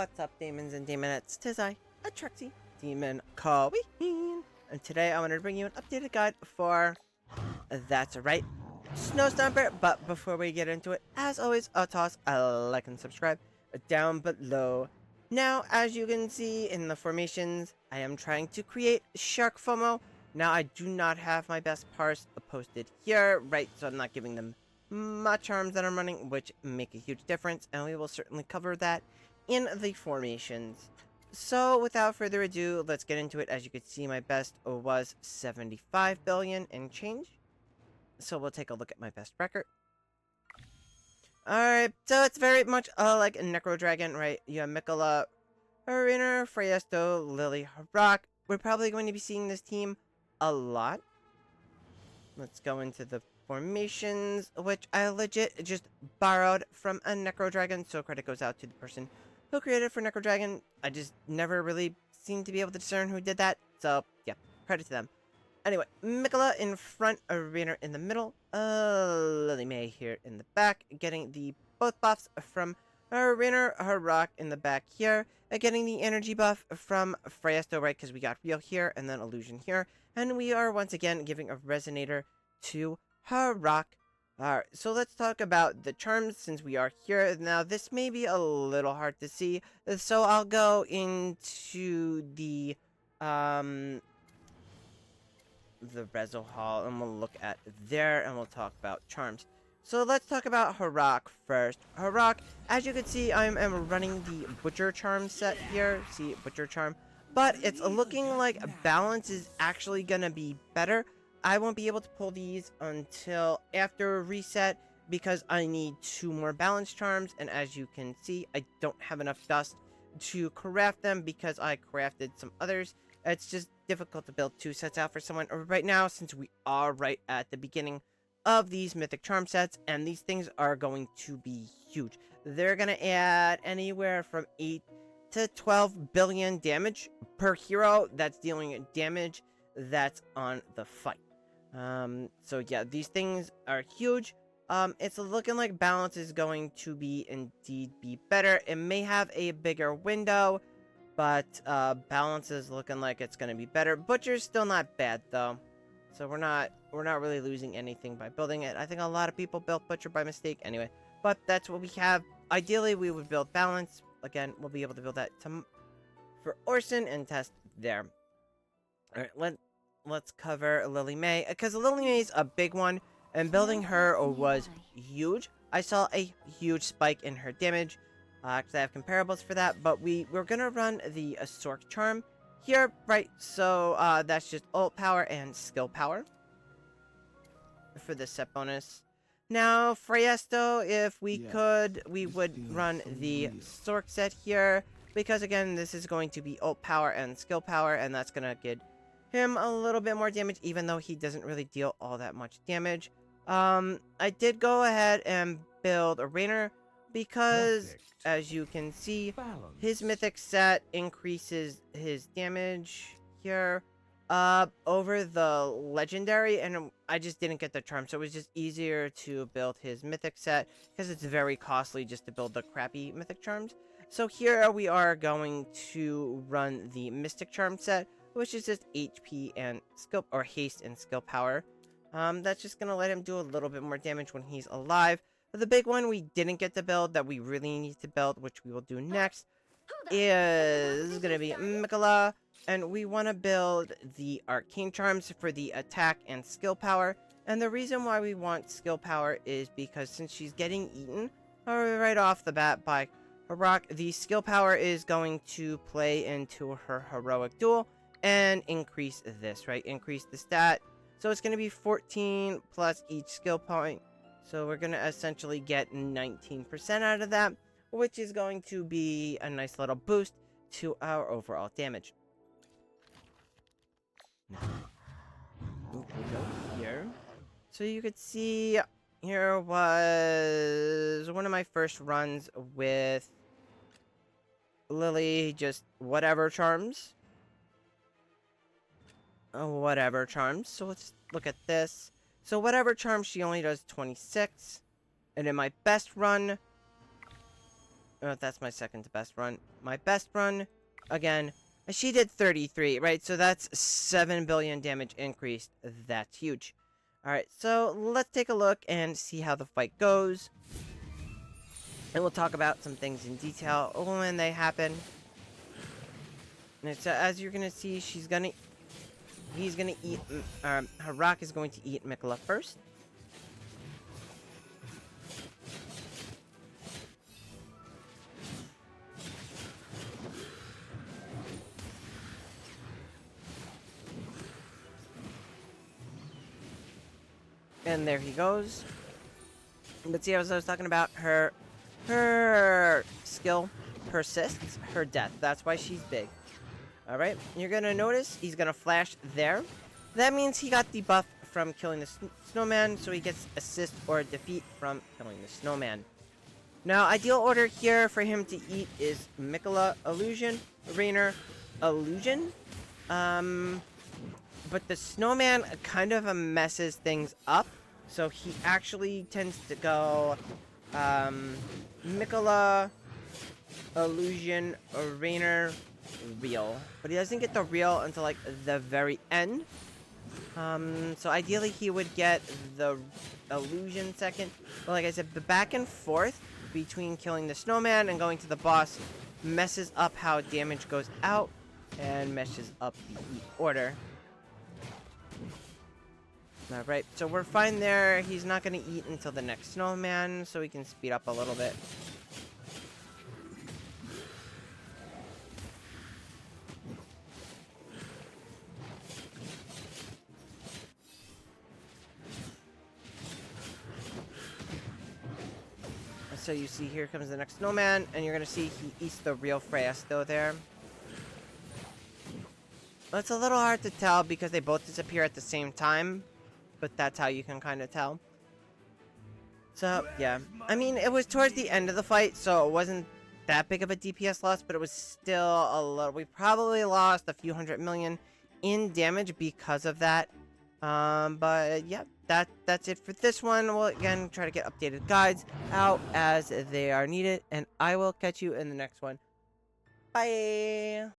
What's up, demons and demonettes? 'Tis I, a Trixie demon Queen, and today I wanted to bring you an updated guide for that's right, Stomper. But before we get into it, as always, I'll toss a like and subscribe down below. Now, as you can see in the formations, I am trying to create Shark FOMO. Now, I do not have my best parse posted here, right? So I'm not giving them much harms that I'm running, which make a huge difference, and we will certainly cover that in the formations. So without further ado, let's get into it. As you can see, my best was 75 billion and change. So we'll take a look at my best record. Alright, so it's very much like a Necro Dragon, right? You have Mikola, Arena, Freyasto, Lily, Harak. We're probably going to be seeing this team a lot. Let's go into the formations, which I legit just borrowed from a Necro Dragon, so credit goes out to the person who created for Necro Dragon. I just never really seemed to be able to discern who did that, so yeah, credit to them. Anyway, Mikola in front, Arena in the middle, Lily May here in the back, getting the both buffs from Arena, Harak in the back here, getting the energy buff from Freyasto, right, because we got Real here, and then Illusion here, and we are once again giving a Resonator to Harak. Alright, so let's talk about the charms since we are here. Now, this may be a little hard to see, so I'll go into the Rezo Hall, and we'll look at there, and we'll talk about charms. So let's talk about Harak first. Harak, as you can see, I am running the Butcher Charm set here. See, Butcher Charm. But it's looking like balance is actually gonna be better. I won't be able to pull these until after reset because I need 2 more balance charms, and as you can see, I don't have enough dust to craft them because I crafted some others. It's just difficult to build 2 sets out for someone right now since we are right at the beginning of these mythic charm sets, and these things are going to be huge. They're gonna add anywhere from 8 to 12 billion damage per hero that's dealing damage that's on the fight. So yeah, these things are huge. It's looking like balance is going to be better. It may have a bigger window, but balance is looking like it's going to be better. Butcher's still not bad though, so we're not really losing anything by building it. I think a lot of people built Butcher by mistake anyway, but that's what we have. Ideally, we would build balance. Again, we'll be able to build that for Orson and test there. All right, let's cover Lily May, because Lily May is a big one, and building her was huge. I saw a huge spike in her damage. Actually, I have comparables for that, but we're gonna run the Sork Charm here, right? So that's just ult power and skill power for the set bonus. Now, Freyasto, if we could, we would run the Sork set here, because again, this is going to be ult power and skill power, and that's gonna get him a little bit more damage, even though he doesn't really deal all that much damage. I did go ahead and build a Rainer, because as you can see, his mythic set increases his damage here over the legendary, and I just didn't get the charm, so it was just easier to build his mythic set because it's very costly just to build the crappy mythic charms. So here we are going to run the mystic charm set, which is just HP and skill, or haste and skill power. That's just gonna let him do a little bit more damage when he's alive. The big one we didn't get to build that we really need to build, which we will do next, is gonna be Mikola, and we want to build the arcane charms for the attack and skill power. And the reason why we want skill power is because since she's getting eaten right off the bat by Harak, the skill power is going to play into her heroic duel and increase this, right? Increase the stat. So it's going to be 14 plus each skill point. So we're going to essentially get 19% out of that, which is going to be a nice little boost to our overall damage. Now, we'll go here. So you could see here was one of my first runs with Lily, just whatever charms. Whatever charms. So let's look at this. So whatever charm, she only does 26. And in my best run, That's my second to best run. My best run, again, she did 33, right? So that's 7 billion damage increased. That's huge. Alright, so let's take a look and see how the fight goes. And we'll talk about some things in detail when they happen. And so as you're gonna see, he's gonna eat, Harak is going to eat Mikola first. And there he goes. But see, as I was talking about, her skill persists her death. That's why she's big. Alright, you're gonna notice he's gonna flash there. That means he got the buff from killing the snowman, so he gets assist or defeat from killing the snowman. Now, ideal order here for him to eat is Mikola, Illusion, Rainer, Illusion. But the snowman kind of messes things up, so he actually tends to go Mikola, Illusion, Rainer, Real. But he doesn't get the Real until like the very end. So ideally he would get the Illusion second. But like I said, the back and forth between killing the snowman and going to the boss messes up how damage goes out and meshes up the eat order. Alright, so we're fine there. He's not going to eat until the next snowman, so we can speed up a little bit. So you see, here comes the next snowman, and you're going to see he eats the real Freya still there. It's a little hard to tell because they both disappear at the same time, but that's how you can kind of tell. So, yeah. I mean, it was towards the end of the fight, so it wasn't that big of a DPS loss, but it was still a little... We probably lost a few hundred million in damage because of that. But, yeah, that's it for this one. We'll, again, try to get updated guides out as they are needed, and I will catch you in the next one. Bye!